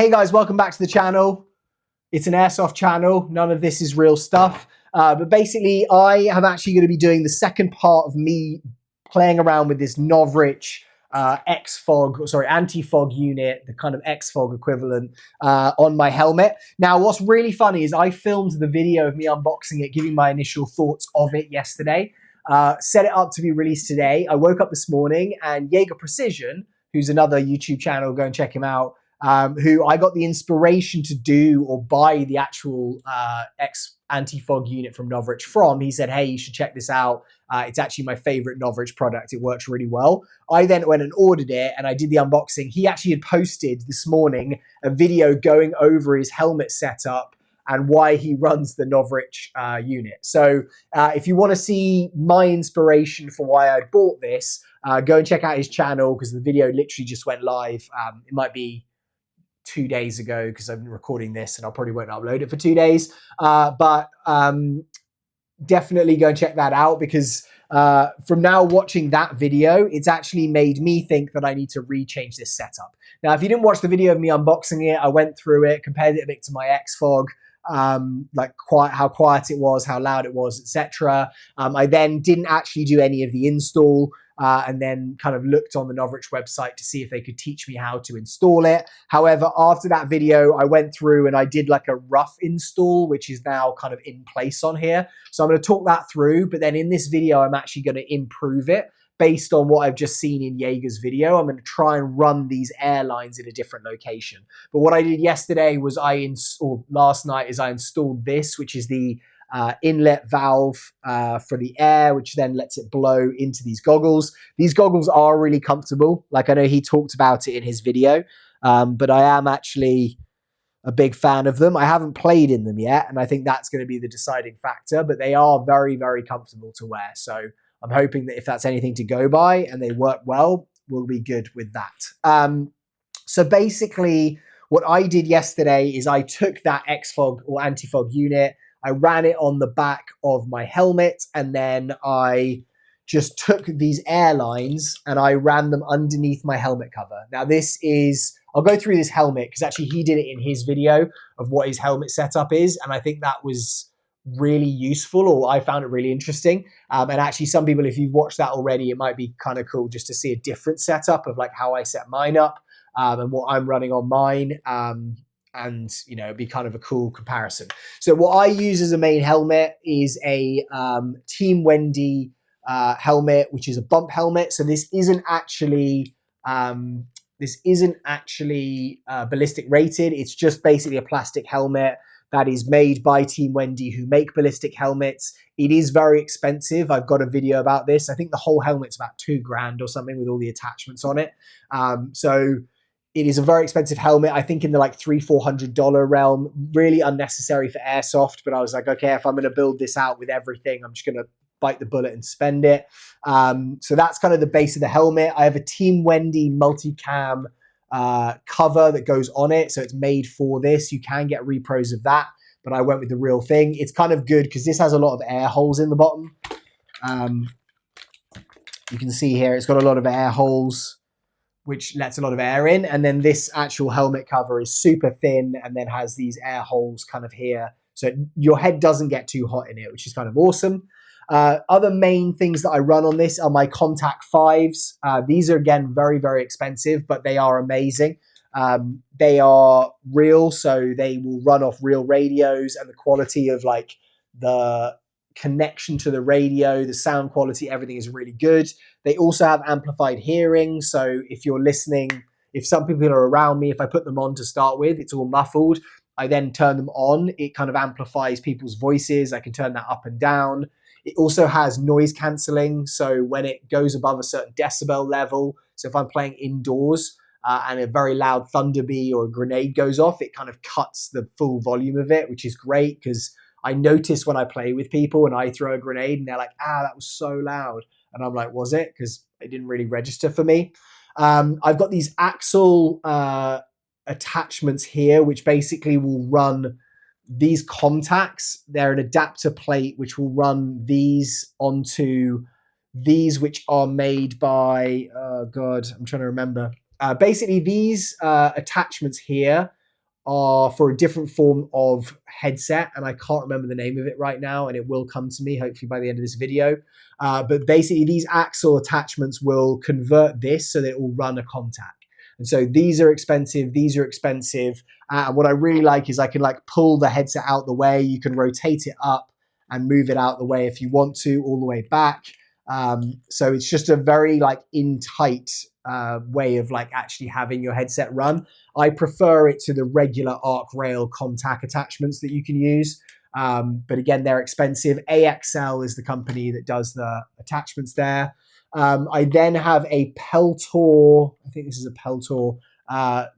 Hey guys, welcome back to the channel. It's an airsoft channel. None of this is real stuff. But basically, I am actually going to be doing the second part of me playing around with this Novritsch Anti-Fog Unit, the kind of X-Fog equivalent on my helmet. Now, what's really funny is I filmed the video of me unboxing it, giving my initial thoughts of it yesterday. Set it up to be released today. I woke up this morning and Jaeger Precision, who's another YouTube channel, go and check him out, who I got the inspiration to do or buy the actual Anti-Fog unit from Novritsch from. He said, hey, you should check this out. It's actually my favorite Novritsch product. It works really well. I then went and ordered it and I did the unboxing. He actually had posted this morning a video going over his helmet setup and why he runs the Novritsch unit. So if you want to see my inspiration for why I bought this, go and check out his channel because the video literally just went live. It might be 2 days ago because I've been recording this and I probably won't upload it for 2 days. But definitely go and check that out because from now watching that video, it's actually made me think that I need to rechange this setup. Now, if you didn't watch the video of me unboxing it, I went through it, compared it a bit to my X-Fog, like how quiet it was, how loud it was, etc. I then didn't actually do any of the install and then kind of looked on the Novritsch website to see if they could teach me how to install it. However, after that video, I went through and I did like a rough install, which is now kind of in place on here. So I'm going to talk that through, but then in this video, I'm actually going to improve it based on what I've just seen in Jaeger's video. I'm going to try and run these airlines in a different location. But what I did yesterday was last night is I installed this, which is the inlet valve for the air, which then lets it blow into these goggles. These goggles are really comfortable. Like I know he talked about it in his video, but I am actually a big fan of them. I haven't played in them yet, and I think that's going to be the deciding factor, but they are very, very comfortable to wear. So I'm hoping that if that's anything to go by and they work well, we'll be good with that. So basically what I did yesterday is I took that X-Fog or Anti-Fog unit, I ran it on the back of my helmet, and then I just took these airlines and I ran them underneath my helmet cover. Now this is, I'll go through this helmet because actually he did it in his video of what his helmet setup is, and I think that was really useful, or I found it really interesting. And actually some people, if you've watched that already, it might be kind of cool just to see a different setup of like how I set mine up and what I'm running on mine. And you know, it'd be kind of a cool comparison. So what I use as a main helmet is a Team Wendy helmet, which is a bump helmet. So this isn't actually ballistic rated. It's just basically a plastic helmet that is made by Team Wendy, who make ballistic helmets. It is very expensive. I've got a video about this. I think the whole helmet's about $2,000 or something with all the attachments on it. So it is a very expensive helmet. I think in the like $300–400 realm, really unnecessary for airsoft. But I was like, okay, if I'm going to build this out with everything, I'm just going to bite the bullet and spend it. So that's kind of the base of the helmet. I have a Team Wendy multicam cover that goes on it, so it's made for this. You can get repros of that, but I went with the real thing. It's kind of good because this has a lot of air holes in the bottom. You can see here it's got a lot of air holes, which lets a lot of air in, and then this actual helmet cover is super thin and then has these air holes kind of here, so your head doesn't get too hot in it, which is kind of awesome. Other main things that I run on this are my Contact 5s. These are, again, very, very expensive, but they are amazing. They are real, so they will run off real radios, and the quality of like the connection to the radio, the sound quality, everything is really good. They also have amplified hearing, so if you're listening, if some people are around me, if I put them on to start with, it's all muffled. I then turn them on, it kind of amplifies people's voices. I can turn that up and down. It also has noise cancelling, so when it goes above a certain decibel level, so if I'm playing indoors and a very loud thunder bee or a grenade goes off, it kind of cuts the full volume of it, which is great because I notice when I play with people and I throw a grenade and they're like, that was so loud. And I'm like, was it? Because it didn't really register for me. I've got these axle attachments here, which basically will run these contacts. They're an adapter plate which will run these onto these, which are made by, oh God, I'm trying to remember. Basically, these attachments here are for a different form of headset, and I can't remember the name of it right now, and it will come to me hopefully by the end of this video. But basically, these axle attachments will convert this so that it will run a contact. And so these are expensive, these are expensive. What I really like is I can like pull the headset out the way. You can rotate it up and move it out the way if you want to, all the way back. So it's just a very like in tight way of like actually having your headset run. I prefer it to the regular arc rail contact attachments that you can use. But again, they're expensive. AXL is the company that does the attachments there. I then have a Peltor, I think this is a Peltor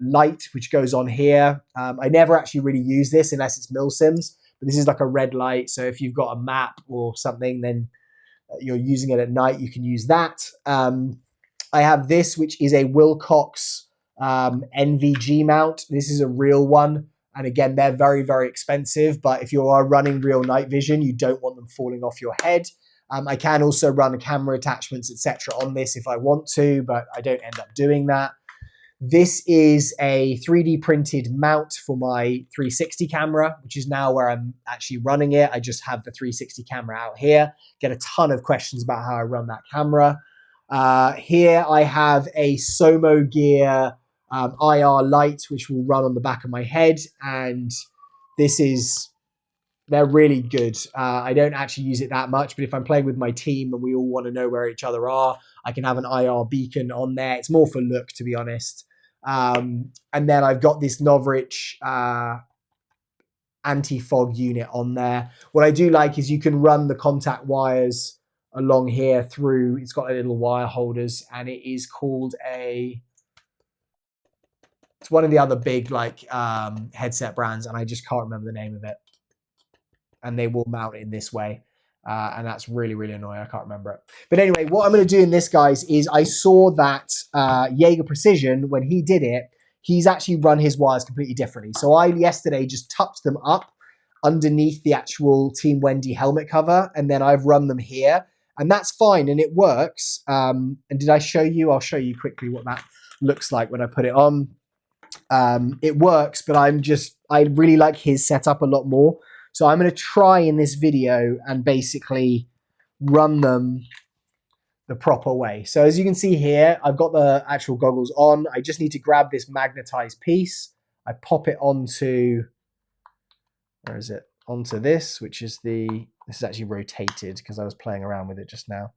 light, which goes on here. I never actually really use this unless it's milsims, but this is like a red light. So if you've got a map or something, then you're using it at night, you can use that. I have this, which is a Wilcox NVG mount. This is a real one. And again, they're very, very expensive. But if you are running real night vision, you don't want them falling off your head. I can also run camera attachments, etc. on this if I want to, but I don't end up doing that. This is a 3D printed mount for my 360 camera, which is now where I'm actually running it. I just have the 360 camera out here. Get a ton of questions about how I run that camera. Here I have a Somo Gear IR light, which will run on the back of my head. And they're really good. I don't actually use it that much, but if I'm playing with my team and we all want to know where each other are, I can have an IR beacon on there. It's more for look, to be honest. And then I've got this Novritsch Anti-Fog Unit on there. What I do like is you can run the contact wires along here through. It's got a little wire holders, and it is called it's one of the other big like headset brands, and I just can't remember the name of it. And they will mount it in this way. And that's really, really annoying. I can't remember it. But anyway, what I'm going to do in this, guys, is I saw that Jaeger Precision, when he did it, he's actually run his wires completely differently. So I yesterday just tucked them up underneath the actual Team Wendy helmet cover, and then I've run them here. And that's fine, and it works. And did I show you? I'll show you quickly what that looks like when I put it on. It works, but I really like his setup a lot more. So I'm going to try in this video and basically run them the proper way. So as you can see here, I've got the actual goggles on. I just need to grab this magnetized piece. I pop it onto, where is it? Onto this, which is this is actually rotated because I was playing around with it just now.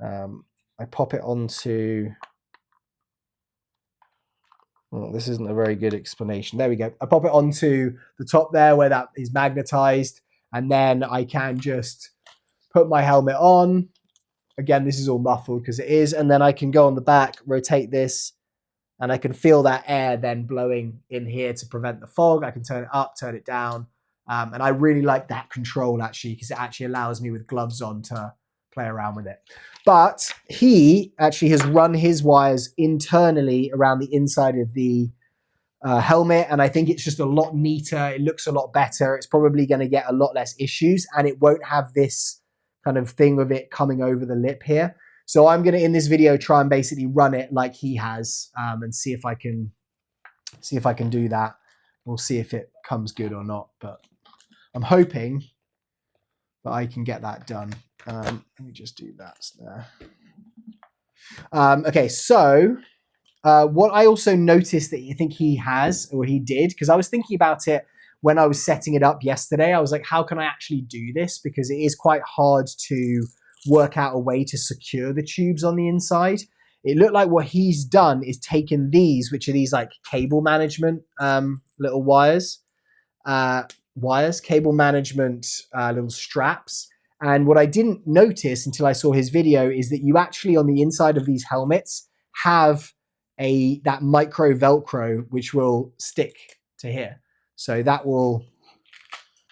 I pop it onto, well, this isn't a very good explanation. There we go. I pop it onto the top there where that is magnetized, and then I can just put my helmet on. Again, this is all muffled because it is, and then I can go on the back, rotate this, and I can feel that air then blowing in here to prevent the fog. I can turn it up, turn it down, and I really like that control actually because it actually allows me with gloves on to play around with it. But he actually has run his wires internally around the inside of the helmet, and I think it's just a lot neater. It looks a lot better. It's probably going to get a lot less issues, and it won't have this kind of thing of it coming over the lip here. So I'm going to, in this video, try and basically run it like he has, and see if I can do that. We'll see if it comes good or not, but I'm hoping that I can get that done. Let me just do that there. Okay, so what I also noticed that I think he has, or he did, because I was thinking about it when I was setting it up yesterday. I was like, how can I actually do this? Because it is quite hard to work out a way to secure the tubes on the inside. It looked like what he's done is taken these, which are these like cable management little wires, cable management little straps. And what I didn't notice until I saw his video is that you actually on the inside of these helmets have that micro Velcro which will stick to here. So that will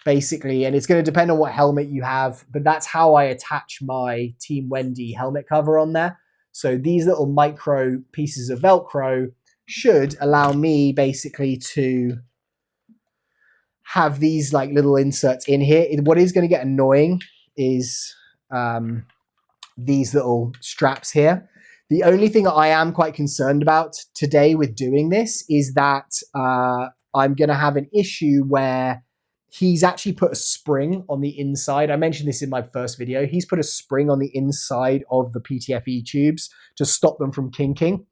basically, and it's going to depend on what helmet you have, but that's how I attach my Team Wendy helmet cover on there. So these little micro pieces of Velcro should allow me basically to have these like little inserts in here. What is going to get annoying is these little straps here. The only thing I am quite concerned about today with doing this is that I'm going to have an issue where he's actually put a spring on the inside. I mentioned this in my first video. He's put a spring on the inside of the PTFE tubes to stop them from kinking.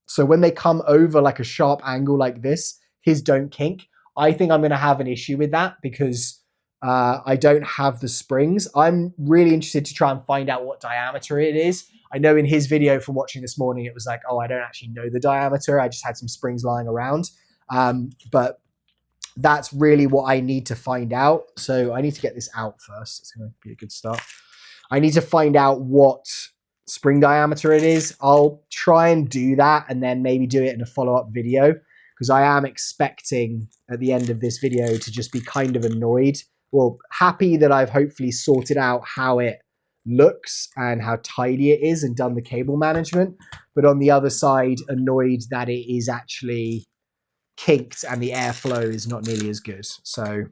So when they come over like a sharp angle like this, his don't kink. I think I'm going to have an issue with that because I don't have the springs. I'm really interested to try and find out what diameter it is. I know in his video from watching this morning, it was like, oh, I don't actually know the diameter. I just had some springs lying around. But that's really what I need to find out. So I need to get this out first. It's going to be a good start. I need to find out what spring diameter it is. I'll try and do that and then maybe do it in a follow-up video because I am expecting at the end of this video to just be kind of annoyed. Well, happy that I've hopefully sorted out how it looks and how tidy it is and done the cable management. But on the other side, annoyed that it is actually kinked and the airflow is not nearly as good. So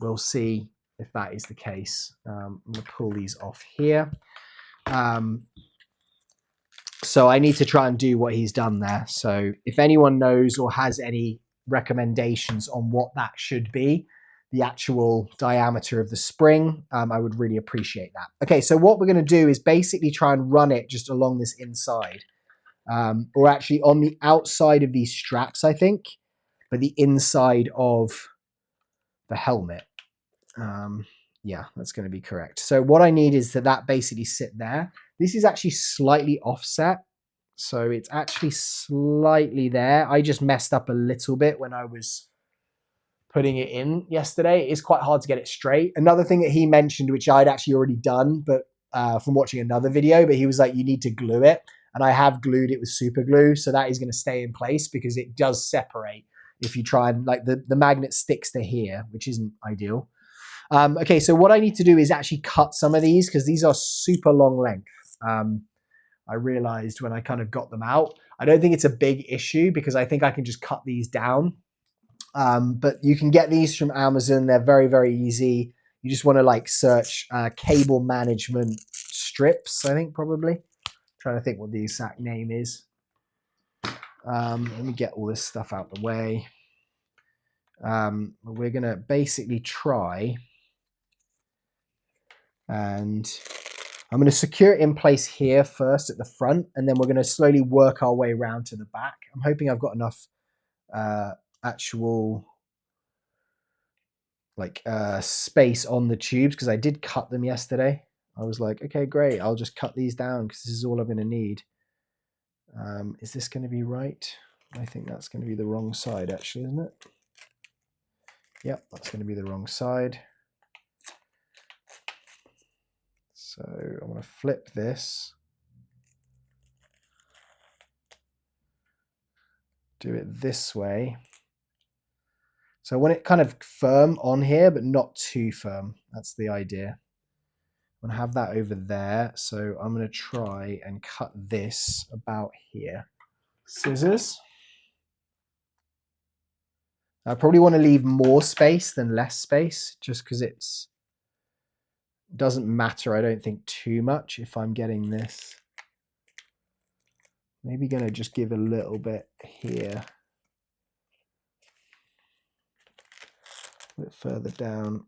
we'll see if that is the case. I'm going to pull these off here. So I need to try and do what he's done there. So if anyone knows or has any recommendations on what that should be, the actual diameter of the spring, I would really appreciate that. Okay, so what we're going to do is basically try and run it just along this inside. Or actually on the outside of these straps, I think, but the inside of the helmet. Yeah, that's going to be correct. So what I need is that basically sit there. This is actually slightly offset. So it's actually slightly there. I just messed up a little bit when I was putting it in yesterday. It's quite hard to get it straight. Another thing that he mentioned, which I'd actually already done, but from watching another video, but he was like, you need to glue it. And I have glued it with super glue. So that is going to stay in place because it does separate if you try and like the magnet sticks to here, which isn't ideal. Okay, so what I need to do is actually cut some of these because these are super long length. I realized when I kind of got them out. I don't think it's a big issue because I think I can just cut these down. But you can get these from Amazon. They're very, very easy. You just want to like search cable management strips, I think probably. I'm trying to think what the exact name is. Let me get all this stuff out the way. We're going to basically try and I'm going to secure it in place here first at the front, and then we're going to slowly work our way around to the back. I'm hoping I've got enough actual like space on the tubes because I did cut them yesterday. I was like, okay, great. I'll just cut these down because this is all I'm going to need. Is this going to be right? I think that's going to be the wrong side actually, isn't it? Yep, that's going to be the wrong side. So I'm going to flip this. Do it this way. So I want it kind of firm on here, but not too firm. That's the idea. I'm going to have that over there. So I'm going to try and cut this about here. Scissors. I probably want to leave more space than less space just because it doesn't matter, I don't think, too much if I'm getting this. Maybe going to just give a little bit here. A bit further down.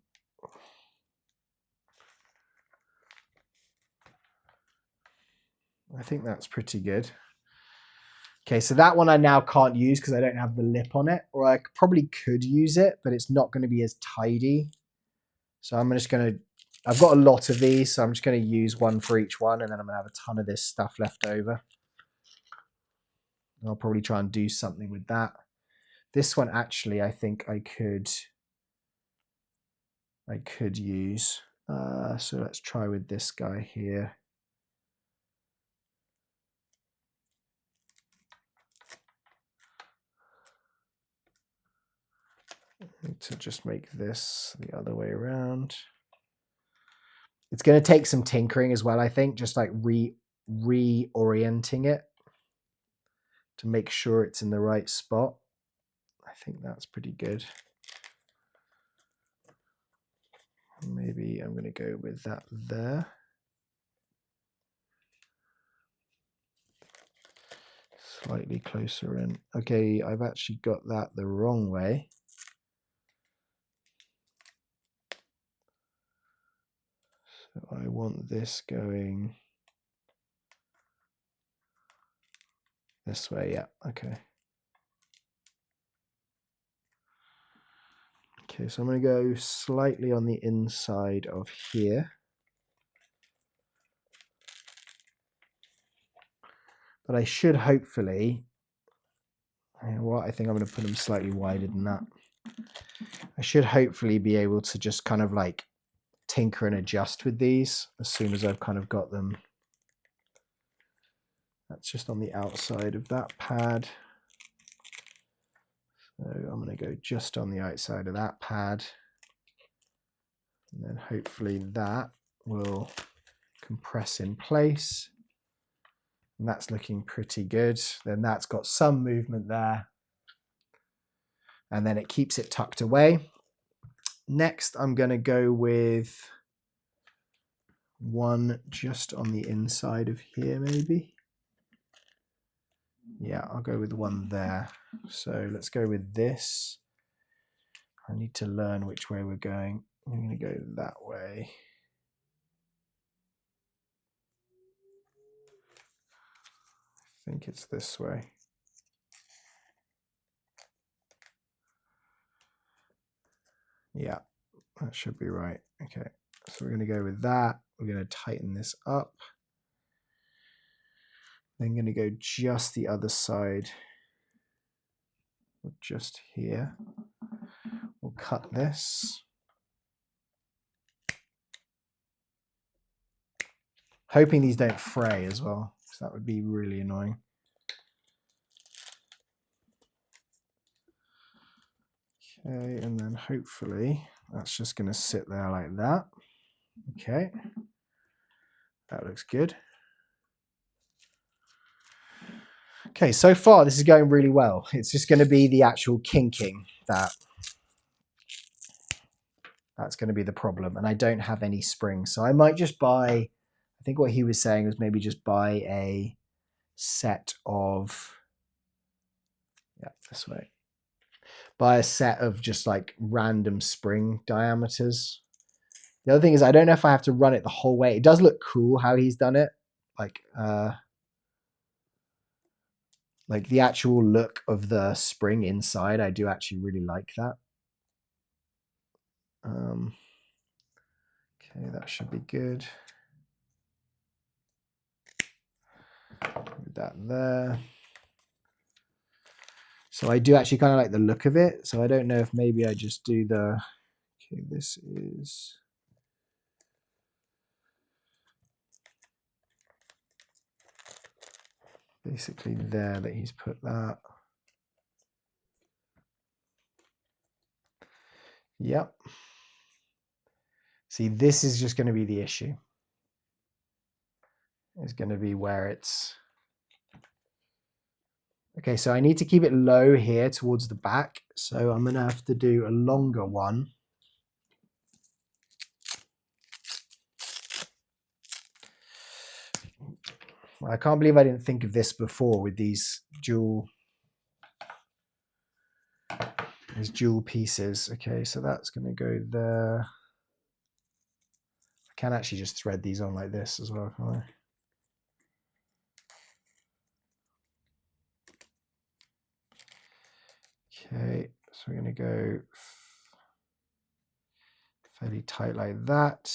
I think that's pretty good. Okay, so that one I now can't use because I don't have the lip on it, or I probably could use it, but it's not going to be as tidy. So I'm just going to, I've got a lot of these, so I'm just going to use one for each one, and then I'm going to have a ton of this stuff left over. I'll probably try and do something with that. This one actually, I think I could use. So let's try with this guy here. To just make this the other way around. It's going to take some tinkering as well, I think, just like reorienting it to make sure it's in the right spot. I think that's pretty good. Maybe I'm going to go with that there. Slightly closer in. Okay, I've actually got that the wrong way. So I want this going this way, yeah, okay. Okay, so I'm going to go slightly on the inside of here. But I should hopefully, you know what, I think I'm going to put them slightly wider than that. I should hopefully be able to just kind of like tinker and adjust with these as soon as I've kind of got them. That's just on the outside of that pad. So I'm going to go just on the outside of that pad. And then hopefully that will compress in place. And that's looking pretty good. Then that's got some movement there. And then it keeps it tucked away. Next, I'm going to go with one just on the inside of here, maybe. Yeah, I'll go with one there. So let's go with this. I need to learn which way we're going. I'm going to go that way. I think it's this way. Yeah, that should be right. Okay, so we're going to go with that. We're going to tighten this up. Then going to go just the other side, just here. We'll cut this. Hoping these don't fray as well, because that would be really annoying. Okay, and then hopefully that's just going to sit there like that. Okay, that looks good. Okay, so far this is going really well. It's just going to be the actual kinking that's going to be the problem, and I don't have any springs, so I might just buy, I think what he was saying was maybe just buy a set of, yeah, this way, buy a set of just like random spring diameters. The other thing is I don't know if I have to run it the whole way. It does look cool how he's done it, like the actual look of the spring inside. I do actually really like that. Okay, that should be good. Put that there. So I do actually kind of like the look of it. So I don't know if maybe I just do the, okay, this is, basically there that he's put that. Yep. See, this is just going to be the issue. It's going to be where it's, okay, so I need to keep it low here towards the back. So I'm going to have to do a longer one. I can't believe I didn't think of this before with these dual pieces. Okay, so that's going to go there. I can actually just thread these on like this as well, can't I? Okay, so we're going to go fairly tight like that.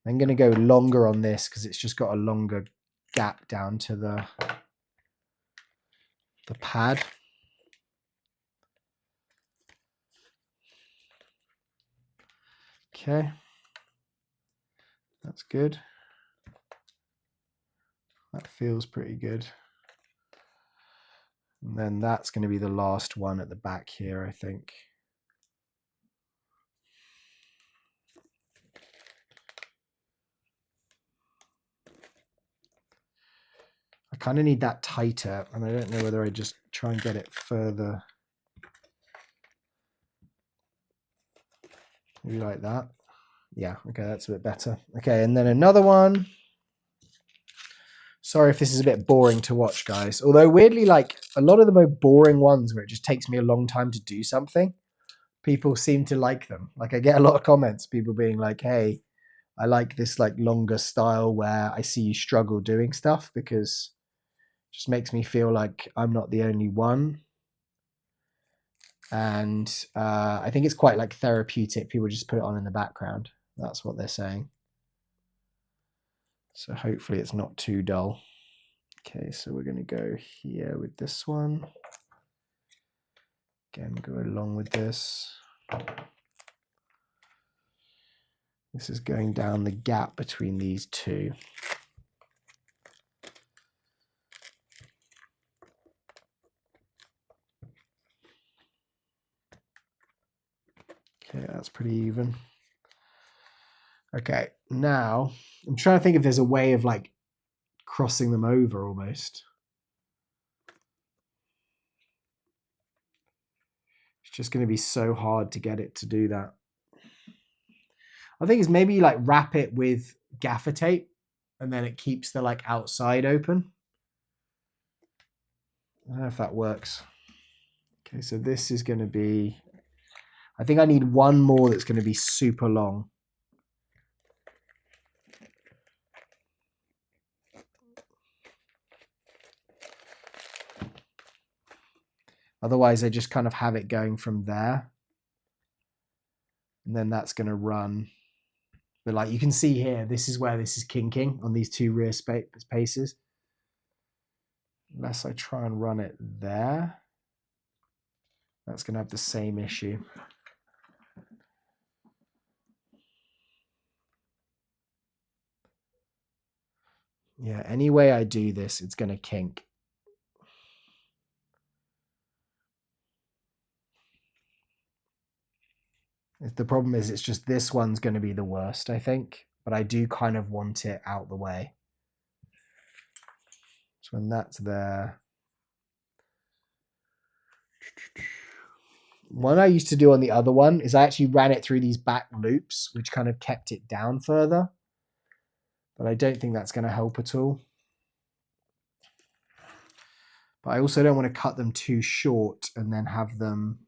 I'm going to go longer on this because it's just got a longer gap down to the pad. Okay, that's good. That feels pretty good. And then that's going to be the last one at the back here, I think. I kind of need that tighter, and I don't know whether I just try and get it further. Maybe like that. Yeah, okay, that's a bit better. Okay, and then another one. Sorry if this is a bit boring to watch, guys. Although weirdly, like a lot of the more boring ones where it just takes me a long time to do something, people seem to like them. Like I get a lot of comments, people being like, hey, I like this like longer style where I see you struggle doing stuff, because it just makes me feel like I'm not the only one. And I think it's quite like therapeutic. People just put it on in the background. That's what they're saying. So hopefully it's not too dull. Okay, so we're going to go here with this one. Again, go along with this. This is going down the gap between these two. Okay, that's pretty even. Okay, now I'm trying to think if there's a way of like crossing them over almost. It's just going to be so hard to get it to do that. I think it's maybe like wrap it with gaffer tape and then it keeps the like outside open. I don't know if that works. Okay, so this is going to be, I think I need one more that's going to be super long. Otherwise, I just kind of have it going from there. And then that's going to run. But like you can see here, this is where this is kinking on these two rear spaces. Unless I try and run it there, that's going to have the same issue. Yeah, any way I do this, it's going to kink. The problem is it's just this one's going to be the worst, I think. But I do kind of want it out the way. So when that's there. What I used to do on the other one is I actually ran it through these back loops, which kind of kept it down further. But I don't think that's going to help at all. But I also don't want to cut them too short and then have them.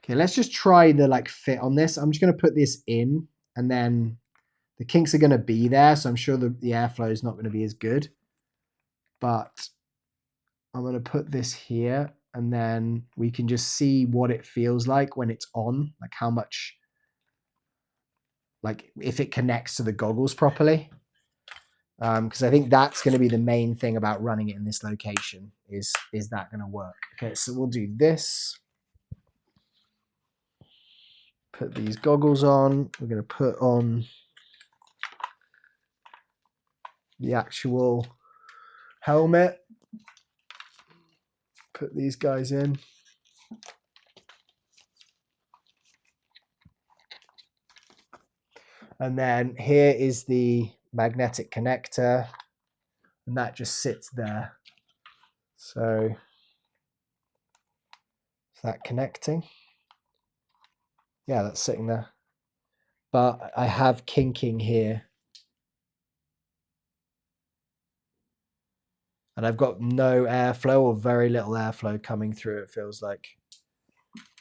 Okay, let's just try the like fit on this. I'm just going to put this in and then the kinks are going to be there. So I'm sure the airflow is not going to be as good. But I'm going to put this here and then we can just see what it feels like when it's on, like how much, like if it connects to the goggles properly. Because I think that's going to be the main thing about running it in this location is that going to work? Okay, so we'll do this. Put these goggles on. We're going to put on the actual helmet. Put these guys in. And then here is the magnetic connector. And that just sits there. So is that connecting? Yeah, that's sitting there. But I have kinking here. And I've got no airflow or very little airflow coming through, it feels like.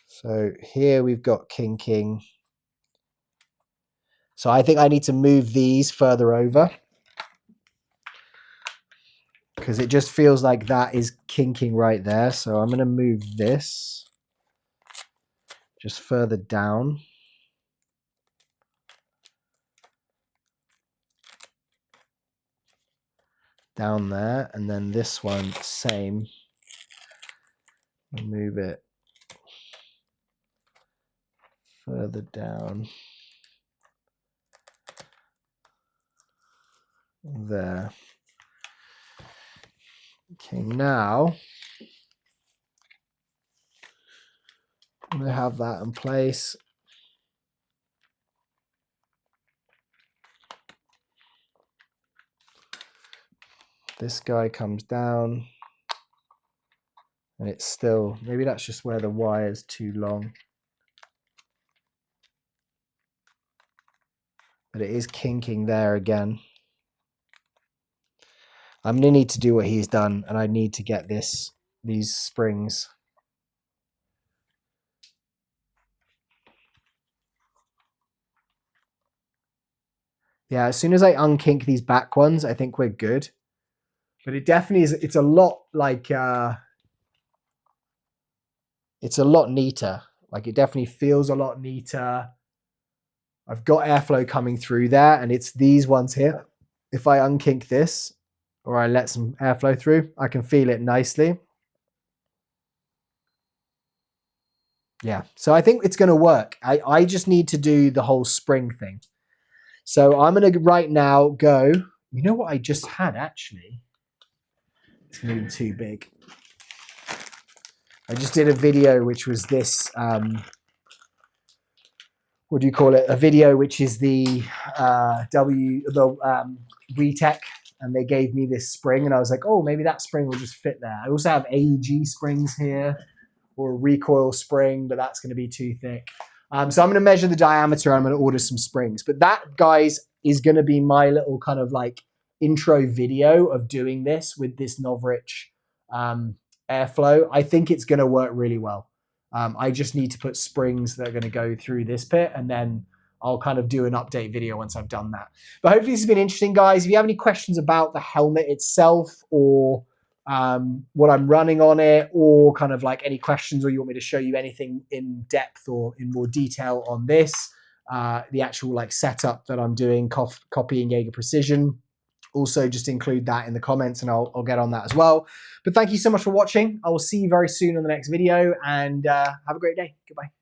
So here we've got kinking. So I think I need to move these further over, because it just feels like that is kinking right there. So I'm going to move this just further down. Down there. And then this one, same. I'll move it further down. There. Okay, now I'm going to have that in place. This guy comes down and it's still, maybe that's just where the wire is too long. but it is kinking there again. I'm going to need to do what he's done, and I need to get these springs. Yeah, as soon as I unkink these back ones, I think we're good. But it definitely is, it's a lot like, it's a lot neater. Like it definitely feels a lot neater. I've got airflow coming through there, and it's these ones here. If I unkink this, or I let some airflow through, I can feel it nicely. Yeah, so I think it's going to work. I just need to do the whole spring thing. So I'm going to right now go, you know what I just had actually? It's going to be too big. I just did a video which was this, what do you call it? A video which is the WeTech, and they gave me this spring, and I was like, oh, maybe that spring will just fit there. I also have AEG springs here, or a recoil spring, but that's going to be too thick. So I'm going to measure the diameter. I'm going to order some springs. But that, guys, is going to be my little kind of like intro video of doing this with this Novritsch airflow. I think it's going to work really well. I just need to put springs that are going to go through this bit, and then I'll kind of do an update video once I've done that. But hopefully this has been interesting, guys. If you have any questions about the helmet itself, or what I'm running on it, or kind of like any questions, or you want me to show you anything in depth or in more detail on this, the actual like setup that I'm doing, copying Jaeger Precision, also just include that in the comments, and I'll get on that as well. But thank you so much for watching. I will see you very soon on the next video, and have a great day. Goodbye.